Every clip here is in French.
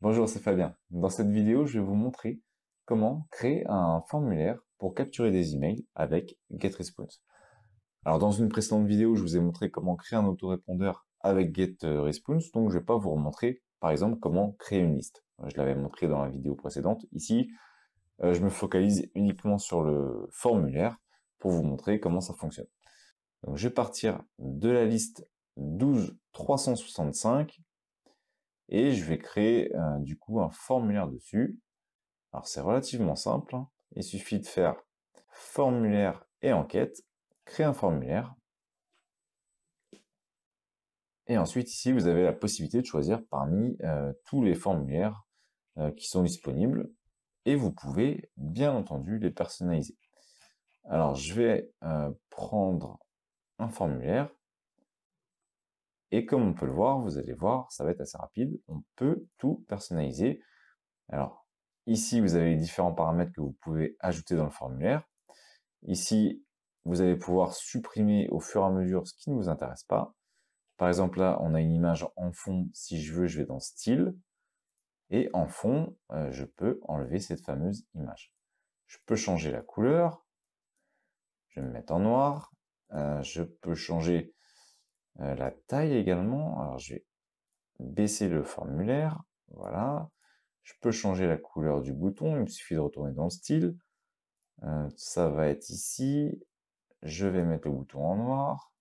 Bonjour, c'est Fabien. Dans cette vidéo, je vais vous montrer comment créer un formulaire pour capturer des emails avec GetResponse. Alors, dans une précédente vidéo, je vous ai montré comment créer un autorépondeur avec GetResponse, donc je vais pas vous remontrer, par exemple, comment créer une liste. Je l'avais montré dans la vidéo précédente. Ici, je me focalise uniquement sur le formulaire pour vous montrer comment ça fonctionne. Donc, je vais partir de la liste 12365 et je vais créer du coup un formulaire dessus. Alors c'est relativement simple, hein. Il suffit de faire formulaire et enquête, créer un formulaire, et ensuite ici vous avez la possibilité de choisir parmi tous les formulaires qui sont disponibles, et vous pouvez bien entendu les personnaliser. Alors je vais prendre un formulaire, et comme on peut le voir, vous allez voir, ça va être assez rapide, on peut tout personnaliser. Alors ici vous avez les différents paramètres que vous pouvez ajouter dans le formulaire. Ici, vous allez pouvoir supprimer au fur et à mesure ce qui ne vous intéresse pas. Par exemple, là, on a une image en fond. Si je veux, je vais dans Style. Et en fond, je peux enlever cette fameuse image. Je peux changer la couleur. Je vais me mettre en noir. Je peux changer la taille également. Alors, je vais baisser le formulaire. Voilà. Je peux changer la couleur du bouton. Il me suffit de retourner dans Style. Ça va être ici. Je vais mettre le bouton en noir.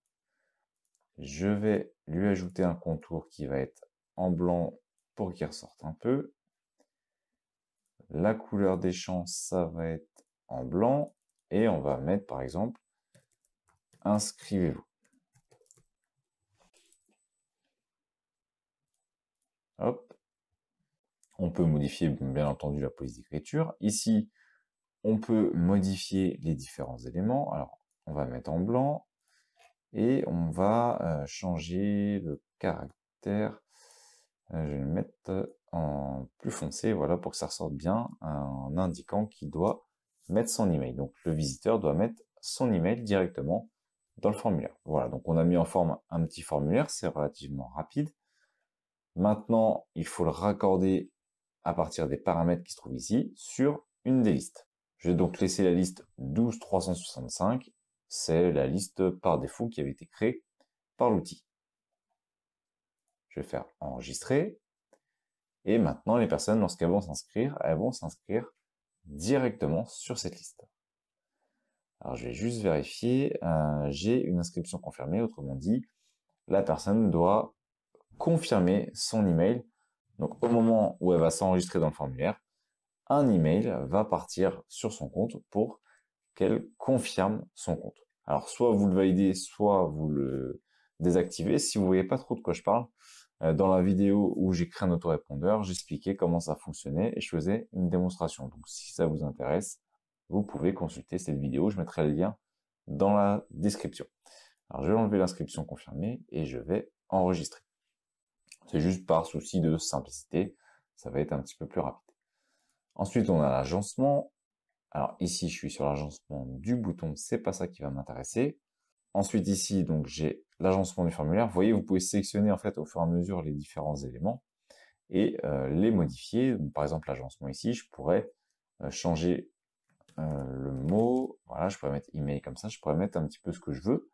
Je vais lui ajouter un contour qui va être en blanc pour qu'il ressorte un peu. La couleur des champs, ça va être en blanc. Et on va mettre par exemple, inscrivez-vous. Hop. On peut modifier bien entendu la police d'écriture. Ici, on peut modifier les différents éléments. Alors, on va mettre en blanc. Et on va changer le caractère. Je vais le mettre en plus foncé, voilà, pour que ça ressorte bien, en indiquant qu'il doit mettre son email. Donc le visiteur doit mettre son email directement dans le formulaire. Voilà, donc on a mis en forme un petit formulaire, c'est relativement rapide. Maintenant, il faut le raccorder à partir des paramètres qui se trouvent ici sur une des listes. Je vais donc laisser la liste 12365, c'est la liste par défaut qui avait été créée par l'outil. Je vais faire enregistrer. Et maintenant, les personnes, lorsqu'elles vont s'inscrire, elles vont s'inscrire directement sur cette liste. Alors, je vais juste vérifier. J'ai une inscription confirmée. Autrement dit, la personne doit confirmer son email. Donc, au moment où elle va s'enregistrer dans le formulaire, un email va partir sur son compte pour qu'elle confirme son compte. Alors, soit vous le validez, soit vous le désactivez. Si vous voyez pas trop de quoi je parle, dans la vidéo où j'ai créé un autorépondeur, j'expliquais comment ça fonctionnait et je faisais une démonstration. Donc si ça vous intéresse, vous pouvez consulter cette vidéo, je mettrai le lien dans la description. Alors je vais enlever l'inscription confirmée et je vais enregistrer. C'est juste par souci de simplicité, ça va être un petit peu plus rapide. Ensuite on a l'agencement. Alors ici je suis sur l'agencement du bouton, c'est pas ça qui va m'intéresser. Ensuite ici, donc j'ai l'agencement du formulaire. Vous voyez, vous pouvez sélectionner en fait au fur et à mesure les différents éléments et les modifier. Donc, par exemple, l'agencement ici, je pourrais changer le mot. Voilà, je pourrais mettre email comme ça. Je pourrais mettre un petit peu ce que je veux.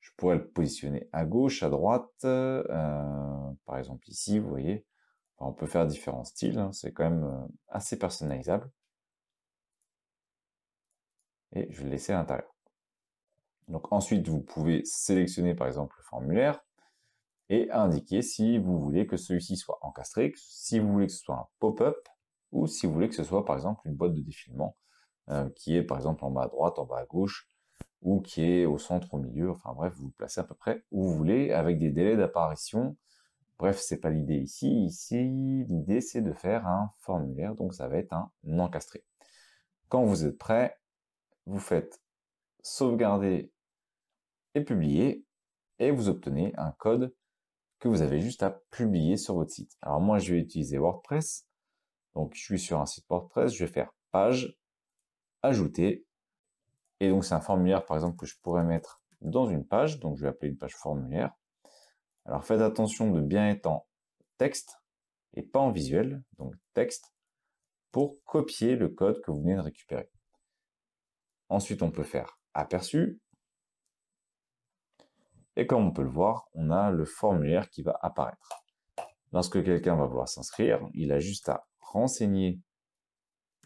Je pourrais le positionner à gauche, à droite. Par exemple ici, vous voyez. Enfin, on peut faire différents styles. Hein, c'est quand même assez personnalisable. Et je vais le laisser à l'intérieur. Donc ensuite, vous pouvez sélectionner par exemple le formulaire et indiquer si vous voulez que celui-ci soit encastré, si vous voulez que ce soit un pop-up, ou si vous voulez que ce soit par exemple une boîte de défilement qui est par exemple en bas à droite, en bas à gauche, ou qui est au centre, au milieu, enfin bref, vous vous placez à peu près où vous voulez, avec des délais d'apparition. Bref, c'est pas l'idée ici. Ici, l'idée c'est de faire un formulaire, donc ça va être un encastré. Quand vous êtes prêt, vous faites sauvegarder et publier, et vous obtenez un code que vous avez juste à publier sur votre site. Alors moi, je vais utiliser WordPress. Donc, je suis sur un site WordPress, je vais faire page, ajouter. Et donc, c'est un formulaire, par exemple, que je pourrais mettre dans une page. Donc, je vais appeler une page formulaire. Alors, faites attention de bien être en texte. et pas en visuel, donc texte, pour copier le code que vous venez de récupérer. Ensuite, on peut faire aperçu. Et comme on peut le voir, on a le formulaire qui va apparaître. Lorsque quelqu'un va vouloir s'inscrire, il a juste à renseigner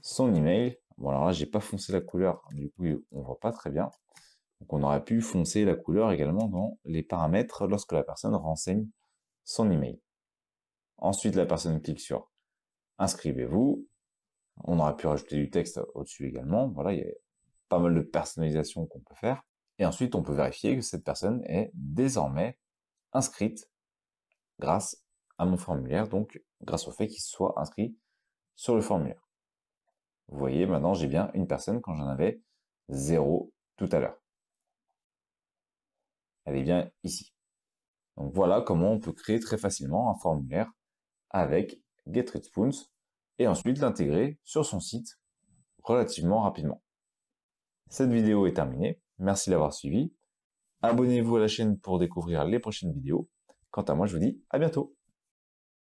son email. Bon, alors là, j'ai pas foncé la couleur, du coup, on voit pas très bien. Donc, on aurait pu foncer la couleur également dans les paramètres lorsque la personne renseigne son email. Ensuite, la personne clique sur inscrivez-vous. On aurait pu rajouter du texte au-dessus également. Voilà, il y a pas mal de personnalisation qu'on peut faire. Et ensuite, on peut vérifier que cette personne est désormais inscrite grâce à mon formulaire, donc grâce au fait qu'il soit inscrit sur le formulaire. Vous voyez, maintenant, j'ai bien une personne quand j'en avais 0 tout à l'heure. Elle est bien ici. Donc voilà comment on peut créer très facilement un formulaire avec GetRedSpoons et ensuite l'intégrer sur son site relativement rapidement. Cette vidéo est terminée. Merci d'avoir suivi. Abonnez-vous à la chaîne pour découvrir les prochaines vidéos. Quant à moi, je vous dis à bientôt.